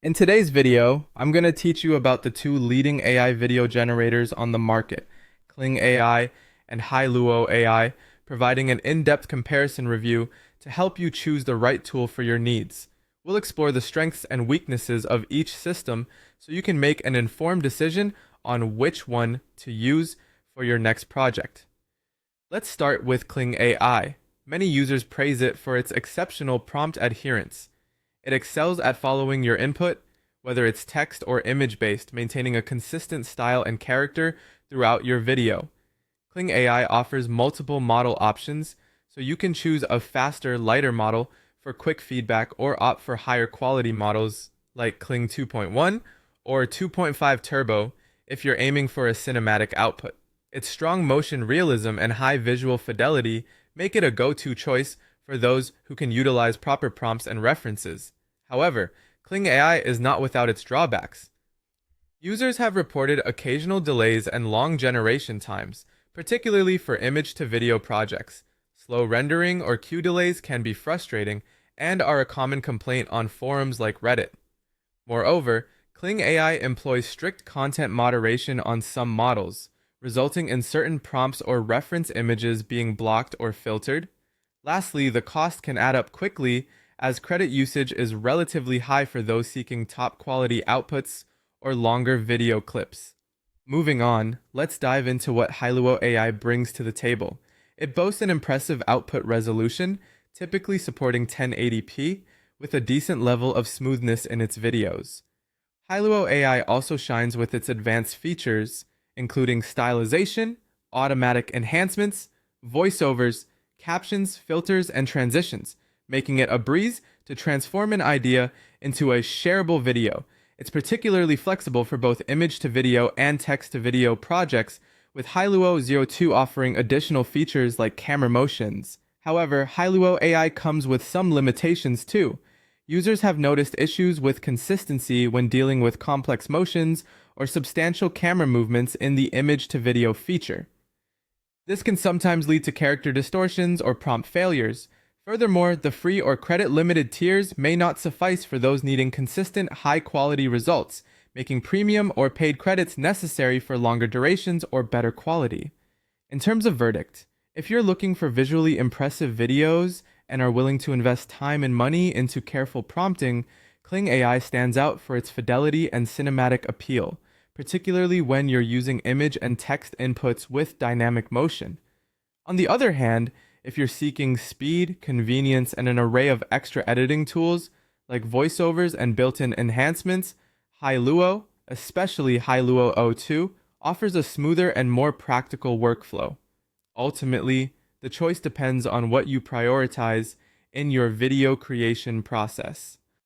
In today's video, I'm going to teach you about the two leading AI video generators on the market, Kling AI and Hailuo AI, providing an in-depth comparison review to help you choose the right tool for your needs. We'll explore the strengths and weaknesses of each system so you can make an informed decision on which one to use for your next project. Let's start with Kling AI. Many users praise it for its exceptional prompt adherence. It excels at following your input, whether it's text or image-based, maintaining a consistent style and character throughout your video. Kling AI offers multiple model options, so you can choose a faster, lighter model for quick feedback or opt for higher quality models like Kling 2.1 or 2.5 Turbo if you're aiming for a cinematic output. Its strong motion realism and high visual fidelity make it a go-to choice for those who can utilize proper prompts and references. However, Kling AI is not without its drawbacks. Users have reported occasional delays and long generation times, particularly for image-to-video projects. Slow rendering or queue delays can be frustrating and are a common complaint on forums like Reddit. Moreover, Kling AI employs strict content moderation on some models, resulting in certain prompts or reference images being blocked or filtered. Lastly, the cost can add up quickly as credit usage is relatively high for those seeking top quality outputs or longer video clips. Moving on, let's dive into what Hailuo AI brings to the table. It boasts an impressive output resolution, typically supporting 1080p, with a decent level of smoothness in its videos. Hailuo AI also shines with its advanced features, including stylization, automatic enhancements, voiceovers, captions, filters, and transitions, making it a breeze to transform an idea into a shareable video. It's particularly flexible for both image-to-video and text-to-video projects, with Hailuo 02 offering additional features like camera motions. However, Hailuo AI comes with some limitations too. Users have noticed issues with consistency when dealing with complex motions or substantial camera movements in the image-to-video feature. This can sometimes lead to character distortions or prompt failures. Furthermore, the free or credit-limited tiers may not suffice for those needing consistent, high-quality results, making premium or paid credits necessary for longer durations or better quality. In terms of verdict, if you're looking for visually impressive videos and are willing to invest time and money into careful prompting, Kling AI stands out for its fidelity and cinematic appeal, particularly when you're using image and text inputs with dynamic motion. On the other hand, if you're seeking speed, convenience, and an array of extra editing tools like voiceovers and built-in enhancements, Hailuo, especially Hailuo 02, offers a smoother and more practical workflow. Ultimately, the choice depends on what you prioritize in your video creation process.